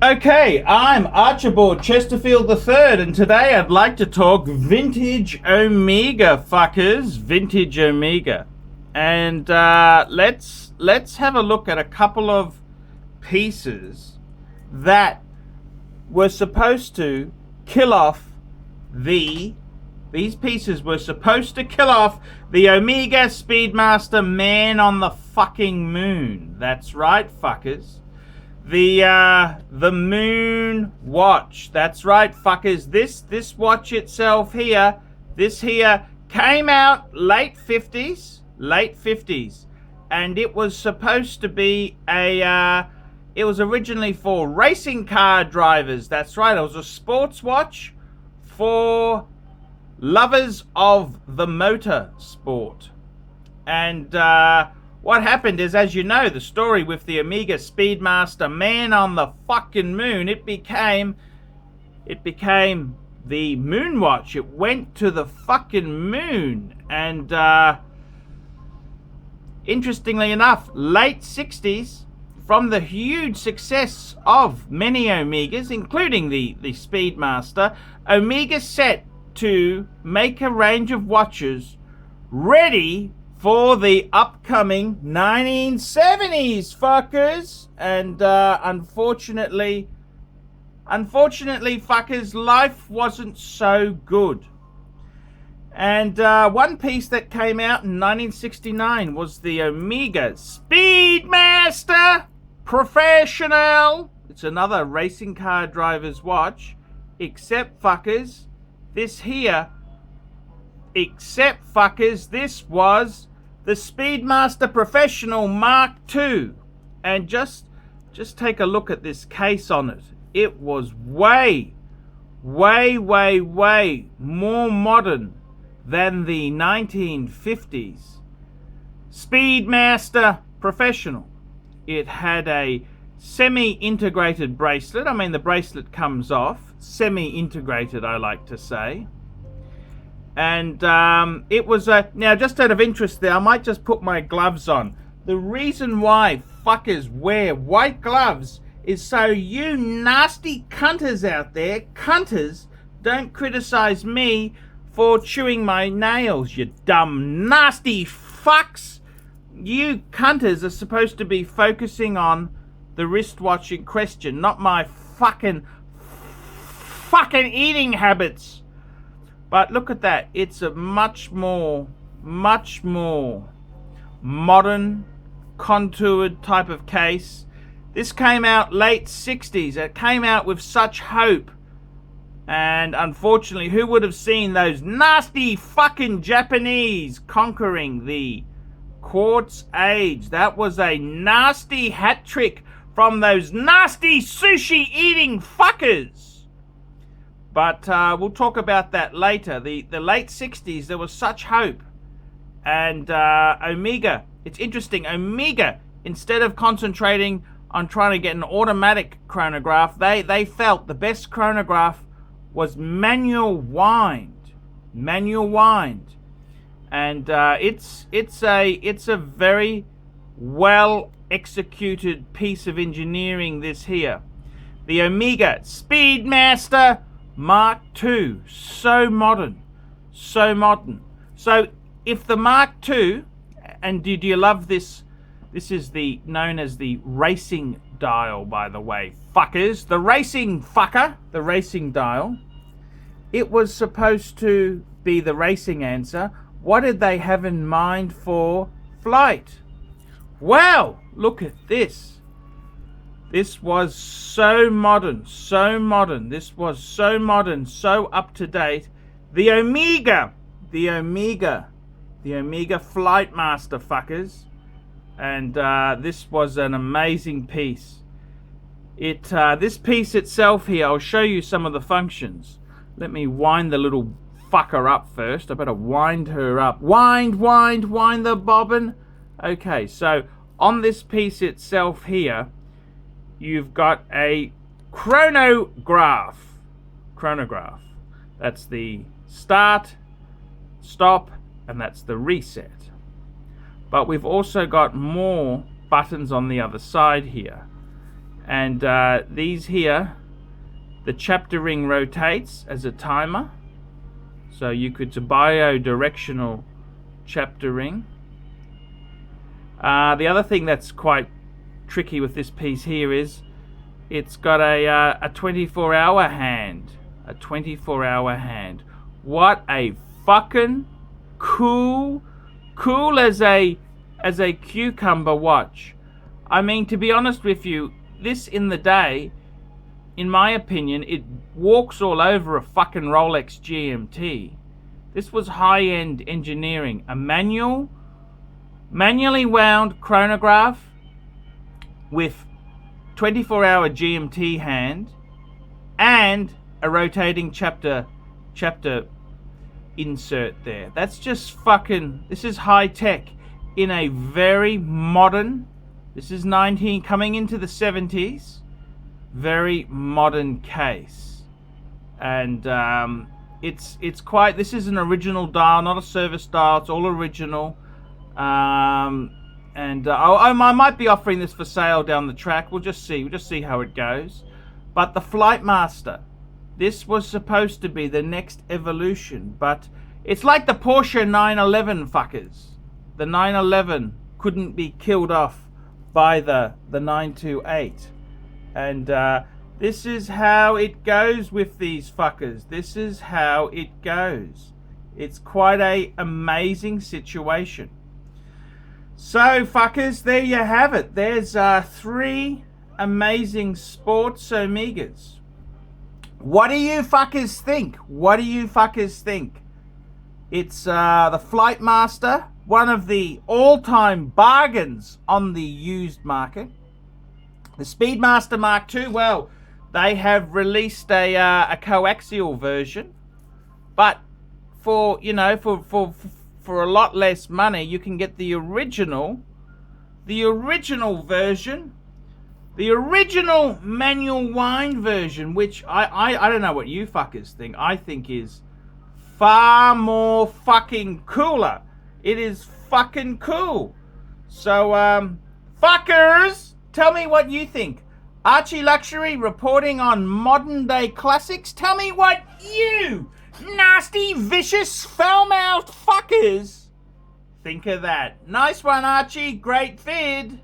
Okay, I'm Archibald Chesterfield III, and today I'd like to talk vintage Omega, fuckers. Vintage Omega. And let's have a look at a couple of pieces that were supposed to kill off these pieces were supposed to kill off the Omega Speedmaster man on the fucking moon. That's right, fuckers. The moon watch. That's right, fuckers. This watch itself here, this here came out late 50s, and it was supposed to be it was originally for racing car drivers. That's right. It was a sports watch for lovers of the motor sport. And what happened is, as you know, the story with the Omega Speedmaster man on the fucking moon, it became the moon watch. It went to the fucking moon. And interestingly enough, late 60s, from the huge success of many Omegas, including the Speedmaster, Omega set to make a range of watches ready for the upcoming 1970s, fuckers. And unfortunately, fuckers, life wasn't so good. And one piece that came out in 1969 was the Omega Speedmaster Professional. It's another racing car driver's watch, except fuckers, this was the Speedmaster Professional Mark II. And just take a look at this case on it. It was way more modern than the 1950s Speedmaster Professional. It had a semi-integrated bracelet. I mean, the bracelet comes off. Semi-integrated, I like to say. And it was now, just out of interest there, I might just put my gloves on. The reason why fuckers wear white gloves is so you nasty cunters out there, don't criticize me for chewing my nails, you dumb nasty fucks. You cunters are supposed to be focusing on the wristwatch in question, not my fucking eating habits. But look at that. It's a much more modern, contoured type of case. This came out late 60s. It came out with such hope. And unfortunately, who would have seen those nasty fucking Japanese conquering the quartz age? That was a nasty hat trick from those nasty sushi eating fuckers. But we'll talk about that later. The late 60s, there was such hope. And Omega, it's interesting, Omega, instead of concentrating on trying to get an automatic chronograph, they felt the best chronograph was manual wind. And it's a very well executed piece of engineering, this here. The Omega Speedmaster Mark II, so modern. So if the Mark II, and did you love this? This is known as the racing dial, by the way, fuckers. The racing dial. It was supposed to be the racing answer. What did they have in mind for flight? Well, look at this. This was so modern. This was so modern, so up to date. The Omega Flightmaster, fuckers. And this was an amazing piece. This piece itself here, I'll show you some of the functions. Let me wind the little fucker up first. I better wind her up. Wind the bobbin. Okay, so on this piece itself here, you've got a chronograph. That's the start, stop, and that's the reset. But we've also got more buttons on the other side here. And these here, the chapter ring rotates as a timer. So it's a bio-directional chapter ring. The other thing that's quite tricky with this piece here is it's got a 24-hour hand. A 24-hour hand. What a fucking cool as a cucumber watch. I mean, to be honest with you, this in the day, in my opinion, it walks all over a fucking Rolex GMT. This was high-end engineering. A manually wound chronograph with 24-hour GMT hand and a rotating chapter insert there. That's just fucking, this is high tech in a very modern, this is 19 coming into the 70s, very modern case. And it's quite, this is an original dial, not a service dial, it's all original. I might be offering this for sale down the track. We'll just see how it goes. But the Flightmaster, this was supposed to be the next evolution, but it's like the Porsche 911 fuckers. The 911 couldn't be killed off by the 928. And this is how it goes with these fuckers. This is how it goes. It's quite a amazing situation. So fuckers, there you have it. There's 3 amazing sports Omegas. What do you fuckers think? What do you fuckers think? It's the Flightmaster, one of the all-time bargains on the used market. The Speedmaster Mark II, well, they have released a coaxial version, but for a lot less money, you can get the original version. The original manual wind version, which I don't know what you fuckers think. I think is far more fucking cooler. It is fucking cool. So, fuckers, tell me what you think. ArchieLuxury reporting on modern day classics. Tell me what you nasty, vicious, foul-mouthed fuckers think of that. Nice one, Archie. Great vid.